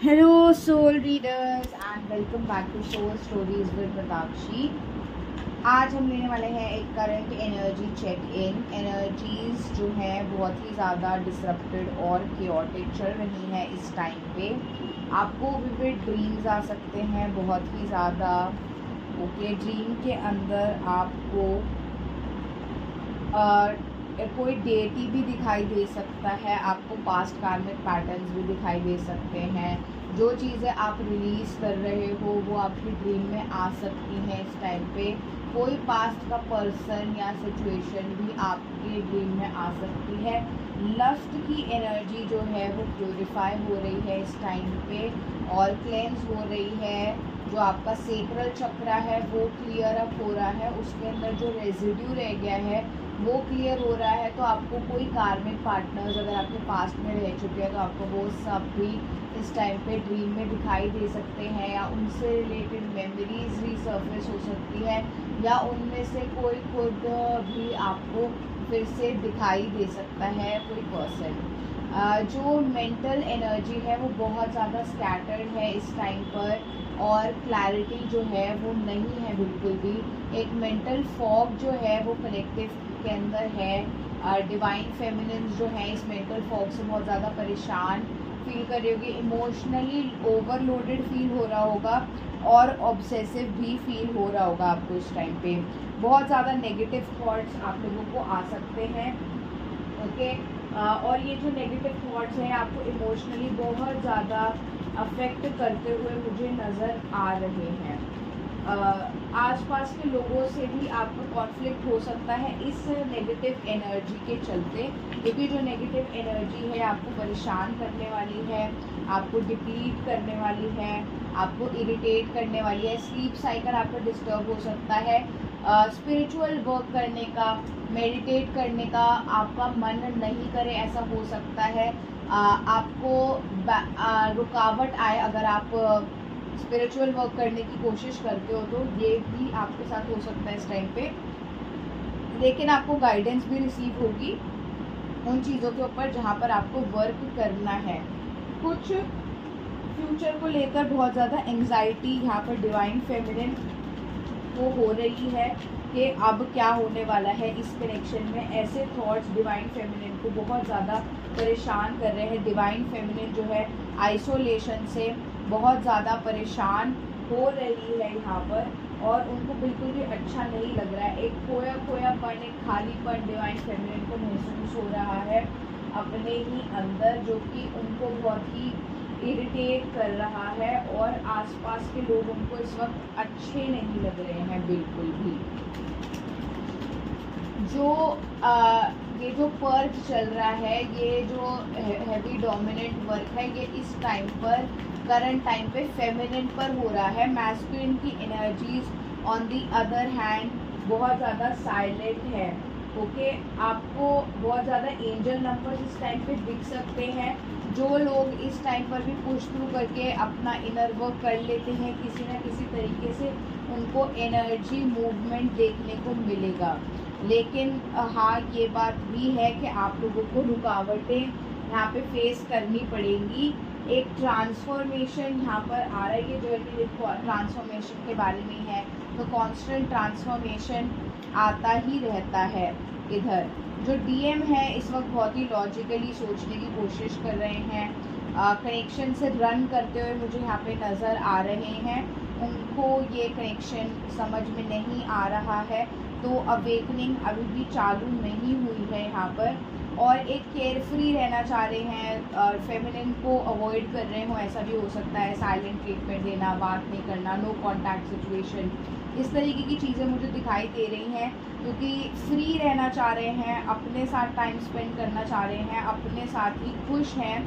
Hello soul readers and welcome back to soul stories with Pratakshi. आज हम लेने वाले हैं एक current energy check in. Energies जो है बहुत ही ज़्यादा डिसरप्टेड और केओटिक चल रही हैं इस टाइम पे। आपको विविड ड्रीम्स आ सकते हैं बहुत ही ज़्यादा। ओके, ड्रीम के अंदर आपको कोई डेटी भी दिखाई दे सकता है, आपको पास्ट कार्मिक पैटर्न्स भी दिखाई दे सकते हैं। जो चीज़ें आप रिलीज़ कर रहे हो वो आपकी ड्रीम में आ सकती हैं इस टाइम पे। कोई पास्ट का पर्सन या सिचुएशन भी आपके ड्रीम में आ सकती है। लस्ट की एनर्जी जो है वो प्योरीफाई हो रही है इस टाइम पे और क्लेंस हो रही है। जो आपका सेक्रल चक्रा है वो क्लियर अप हो रहा है, उसके अंदर जो रेजिड्यू रह गया है वो क्लियर हो रहा है। तो आपको कोई कार्मिक पार्टनर्स अगर आपके पास्ट में रह चुके हैं तो आपको वो सब भी इस टाइम पे ड्रीम में दिखाई दे सकते हैं, या उनसे रिलेटेड मेमोरीज रिसर्फेस हो सकती है, या उनमें से कोई खुद भी आपको फिर से दिखाई दे सकता है कोई पर्सन। जो मेंटल एनर्जी है वो बहुत ज़्यादा स्कैटर्ड है इस टाइम पर और क्लैरिटी जो है वो नहीं है बिल्कुल भी। एक मेंटल फॉग जो है वो कलेक्टिव के अंदर है। डिवाइन फेमिनिन जो है इस मेंटल फॉग से बहुत ज़्यादा परेशान फील कर रही होगी, इमोशनली ओवरलोडेड फील हो रहा होगा और ऑब्सेसिव भी फील हो रहा होगा आपको इस टाइम पे। बहुत ज़्यादा नेगेटिव थॉट्स आप लोगों को आ सकते हैं। ओके, और ये जो नेगेटिव थॉट्स हैं आपको इमोशनली बहुत ज़्यादा अफेक्ट करते हुए मुझे नज़र आ रहे हैं। आसपास के लोगों से भी आपको कॉन्फ्लिक्ट हो सकता है इस नेगेटिव एनर्जी के चलते, क्योंकि जो नेगेटिव एनर्जी है आपको परेशान करने वाली है, आपको डिप्लीट करने वाली है, आपको इरिटेट करने वाली है। स्लीप साइकिल आपका डिस्टर्ब हो सकता है। स्पिरिचुअल वर्क करने का, मेडिटेट करने का आपका मन नहीं करे ऐसा हो सकता है। आपको रुकावट आए अगर आप स्पिरिचुअल वर्क करने की कोशिश करते हो तो ये भी आपके साथ हो सकता है इस टाइम पे। लेकिन आपको गाइडेंस भी रिसीव होगी उन चीज़ों के ऊपर जहाँ पर आपको वर्क करना है। कुछ फ्यूचर को लेकर बहुत ज़्यादा एंग्जाइटी यहाँ पर डिवाइन फेमिनिन को हो रही है कि अब क्या होने वाला है इस कनेक्शन में। ऐसे थॉट्स डिवाइन फेमिनिन को बहुत ज़्यादा परेशान कर रहे हैं। डिवाइन फेमिनिन जो है आइसोलेशन से बहुत ज़्यादा परेशान हो रही है यहाँ पर, और उनको बिल्कुल भी अच्छा नहीं लग रहा है। एक खोया खोयापन, एक खालीपन डिवाइन फेमिनिन को महसूस हो रहा है अपने ही अंदर, जो कि उनको बहुत ही इरिटेट कर रहा है और आसपास के लोग उनको इस वक्त अच्छे नहीं लग रहे हैं बिल्कुल भी। ये जो पर्च चल रहा है, ये जो हैवी डोमिनेंट वर्क है, ये इस टाइम पर करंट टाइम पे फेमिनिन पर हो रहा है। मैस्कुलिन की energies on the other hand बहुत ज़्यादा साइलेंट है। ओके, आपको बहुत ज़्यादा एंजल नंबर्स इस टाइम पे दिख सकते हैं। जो लोग इस टाइम पर भी पुश थ्रू करके अपना इनर वर्क कर लेते हैं किसी न किसी तरीके से, उनको एनर्जी मूवमेंट देखने को मिलेगा। लेकिन हाँ, ये बात भी है कि आप लोगों को रुकावटें यहाँ पे फेस करनी पड़ेंगी। एक ट्रांसफॉर्मेशन यहाँ पर आ रहा है, ये जो ट्रांसफॉर्मेशन के बारे में है, तो कांस्टेंट ट्रांसफॉर्मेशन आता ही रहता है। इधर जो डीएम है इस वक्त बहुत ही लॉजिकली सोचने की कोशिश कर रहे हैं, कनेक्शन से रन करते हुए मुझे यहाँ पे नज़र आ रहे हैं। उनको ये कनेक्शन समझ में नहीं आ रहा है, तो अवेकनिंग अभी भी चालू नहीं हुई है यहाँ पर, और एक केयरफ्री रहना चाह रहे हैं। फेमिनिन को अवॉइड कर रहे हो, ऐसा भी हो सकता है। साइलेंट ट्रीटमेंट देना, बात नहीं करना, नो कांटेक्ट सिचुएशन, इस तरीके की चीज़ें मुझे दिखाई दे रही हैं, क्योंकि फ्री रहना चाह रहे हैं, अपने साथ टाइम स्पेंड करना चाह रहे हैं, अपने साथ ही खुश हैं।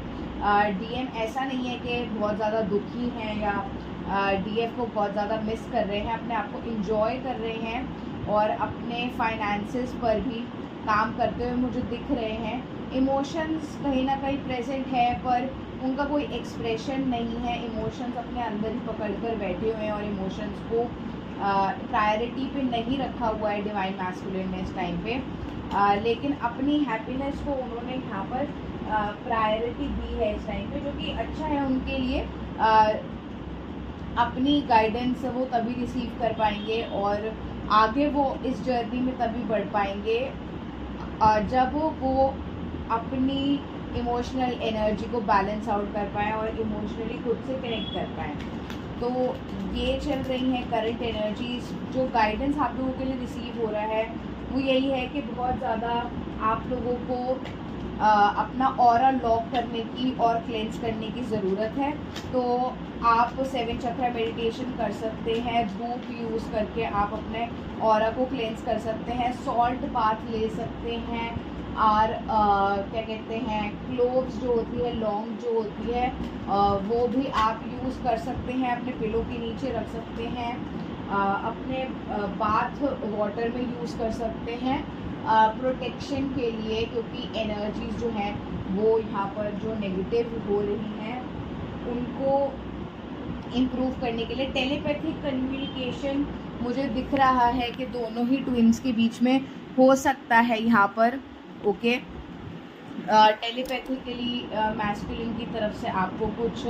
डीएम ऐसा नहीं है कि बहुत ज़्यादा दुखी हैं या डीएफ को बहुत ज़्यादा मिस कर रहे हैं, अपने आप को इंजॉय कर रहे हैं और अपने फाइनेंसेस पर भी काम करते हुए मुझे दिख रहे हैं। इमोशंस कहीं ना कहीं प्रेजेंट है पर उनका कोई एक्सप्रेशन नहीं है। इमोशंस अपने अंदर ही पकड़ कर बैठे हुए हैं और इमोशंस को प्रायोरिटी पे नहीं रखा हुआ है डिवाइन मैस्कुलिन ने इस टाइम पे। लेकिन अपनी हैप्पीनेस को उन्होंने यहाँ पर प्रायोरिटी दी है इस टाइम पे, जो कि अच्छा है उनके लिए। अपनी गाइडेंस वो तभी रिसीव कर पाएंगे और आगे वो इस जर्नी में तभी बढ़ पाएंगे जब वो अपनी इमोशनल एनर्जी को बैलेंस आउट कर पाएँ और इमोशनली खुद से कनेक्ट कर पाएँ। तो ये चल रही हैं करंट एनर्जीज। जो गाइडेंस आप लोगों के लिए रिसीव हो रहा है वो यही है कि बहुत ज़्यादा आप लोगों को अपना ऑरा लॉक करने की और क्लेंस करने की ज़रूरत है। तो आप 7 चक्र मेडिटेशन कर सकते हैं, धूप यूज़ करके आप अपने ऑरा को क्लेंस कर सकते हैं, सॉल्ट बाथ ले सकते हैं और क्या कहते हैं क्लोव्स जो होती है, लौंग जो होती है वो भी आप यूज़ कर सकते हैं, अपने पिलो के नीचे रख सकते हैं, अपने बाथ वाटर में यूज़ कर सकते हैं प्रोटेक्शन के लिए, क्योंकि एनर्जीज जो हैं वो यहाँ पर जो नेगेटिव हो रही हैं उनको इम्प्रूव करने के लिए। टेलीपैथिक कम्युनिकेशन मुझे दिख रहा है कि दोनों ही ट्विन्स के बीच में हो सकता है यहाँ पर। ओके, टेलीपैथिकली मैस्कुलिन की तरफ से आपको कुछ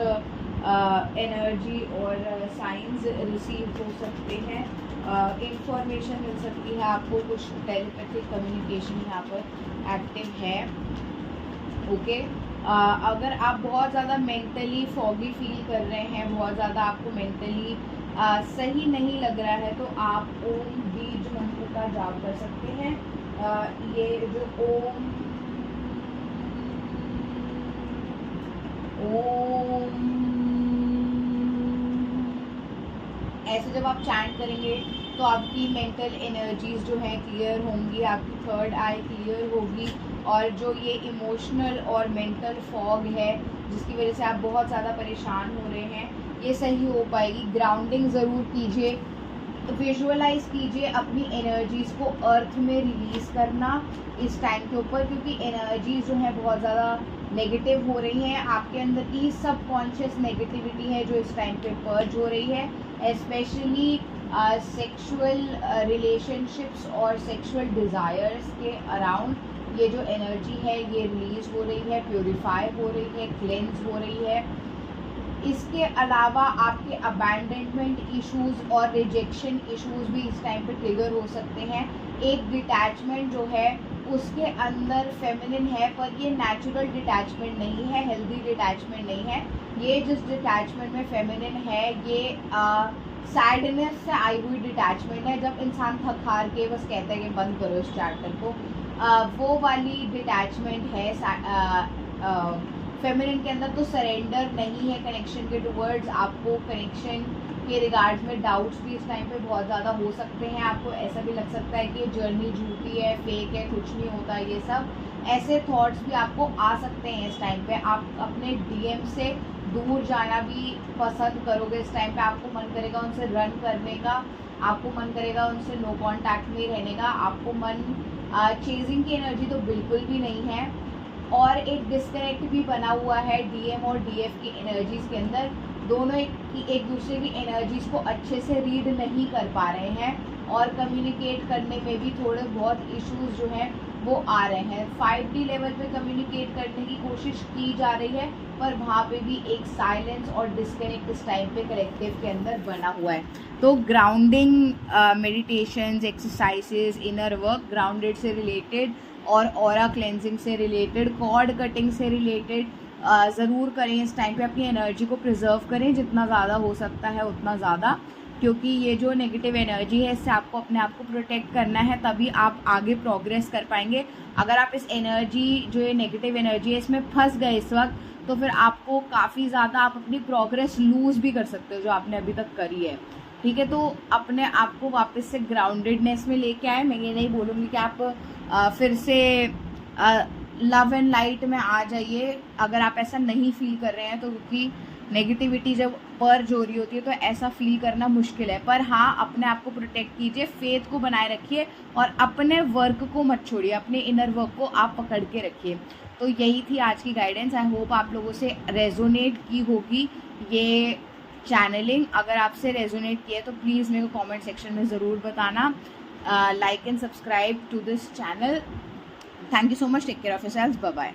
एनर्जी और साइंस रिसीव हो सकते हैं, इंफॉर्मेशन मिल सकती है आपको, कुछ टेलीपैथिक कम्युनिकेशन यहाँ पर एक्टिव है। ओके, अगर आप बहुत ज़्यादा मेंटली फॉगी फील कर रहे हैं, बहुत ज़्यादा आपको मेंटली सही नहीं लग रहा है, तो आप ओम बीज मंत्र का जाप कर सकते हैं। ये जो ओम ऐसे जब आप चैंट करेंगे तो आपकी मेंटल एनर्जीज जो है क्लियर होंगी, आपकी थर्ड आई क्लियर होगी और जो ये इमोशनल और मेंटल फॉग है जिसकी वजह से आप बहुत ज़्यादा परेशान हो रहे हैं, ये सही हो पाएगी। ग्राउंडिंग ज़रूर कीजिए, विजुअलाइज कीजिए अपनी एनर्जीज़ को अर्थ में रिलीज़ करना इस टाइम के ऊपर, क्योंकि एनर्जीज जो है बहुत ज़्यादा नेगेटिव हो रही हैं। आपके अंदर की सबकॉन्शियस नेगेटिविटी है जो इस टाइम पे पर्ज हो रही है, स्पेशली सेक्सुअल रिलेशनशिप्स और सेक्सुअल डिज़ायर्स के अराउंड ये जो एनर्जी है ये रिलीज़ हो रही है, प्योरीफाई हो रही है, क्लेंस हो रही है। इसके अलावा आपके अबैंडनमेंट इश्यूज और रिजेक्शन इश्यूज भी इस टाइम पे ट्रिगर हो सकते हैं। एक डिटैचमेंट जो है उसके अंदर फेमिनिन है, पर ये नेचुरल डिटैचमेंट नहीं है, हेल्दी डिटैचमेंट नहीं है। ये जिस डिटैचमेंट में फेमिनिन है ये सैडनेस से आई हुई डिटैचमेंट है, जब इंसान थक हार के बस कहता है कि बंद करो इस चैप्टर को, वो वाली डिटैचमेंट है। फेमिनिन के अंदर तो सरेंडर नहीं है कनेक्शन के टुवर्ड्स। आपको कनेक्शन के रिगार्ड्स में डाउट्स भी इस टाइम पे बहुत ज़्यादा हो सकते हैं। आपको ऐसा भी लग सकता है कि ये जर्नी झूठी है, फेक है, कुछ नहीं होता, ये सब ऐसे थॉट्स भी आपको आ सकते हैं इस टाइम पे। आप अपने डीएम से दूर जाना भी पसंद करोगे इस टाइम पे। आपको मन करेगा उनसे रन करने का, आपको मन करेगा उनसे नो कॉन्टैक्ट में रहने का, आपको मन चेजिंग की एनर्जी तो बिल्कुल भी नहीं है। और एक डिस्कनेक्ट भी बना हुआ है डीएम और डीएफ की एनर्जीज़ के अंदर। दोनों एक दूसरे की एनर्जीज़ को अच्छे से रीड नहीं कर पा रहे हैं और कम्युनिकेट करने में भी थोड़े बहुत इश्यूज जो हैं वो आ रहे हैं। 5D लेवल पे कम्युनिकेट करने की कोशिश की जा रही है, पर वहाँ पे भी एक साइलेंस और डिस्कनेक्ट इस टाइम पे कलेक्टिव के अंदर बना हुआ है। तो grounding meditations, exercises, inner work grounded से रिलेटेड और ऑरा क्लेंजिंग से रिलेटेड, कॉर्ड कटिंग से रिलेटेड ज़रूर करें इस टाइम पे। अपनी एनर्जी को प्रिजर्व करें जितना ज़्यादा हो सकता है उतना ज़्यादा, क्योंकि ये जो नेगेटिव एनर्जी है इससे आपको अपने आप को प्रोटेक्ट करना है, तभी आप आगे प्रोग्रेस कर पाएंगे। अगर आप इस एनर्जी जो ये नेगेटिव एनर्जी है इसमें फंस गए इस वक्त, तो फिर आपको काफ़ी ज़्यादा आप अपनी प्रोग्रेस लूज़ भी कर सकते हो जो आपने अभी तक करी है। ठीक है, तो अपने आप को वापस से ग्राउंडेडनेस में लेके आए। मैं ये नहीं बोलूँगी कि आप फिर से लव एंड लाइट में आ जाइए अगर आप ऐसा नहीं फील कर रहे हैं तो, क्योंकि नेगेटिविटी जब पर्ज हो रही होती है तो ऐसा फील करना मुश्किल है। पर हाँ, अपने आप को प्रोटेक्ट कीजिए, फेथ को बनाए रखिए और अपने वर्क को मत छोड़िए, अपने इनर वर्क को आप पकड़ के रखिए। तो यही थी आज की गाइडेंस। आई होप आप लोगों से रेजोनेट की होगी ये चैनलिंग। अगर आपसे रेजोनेट किया तो प्लीज़ मेरे को कमेंट सेक्शन में ज़रूर बताना। Like and subscribe to this channel. Thank you so much. Take care of yourselves. Bye bye.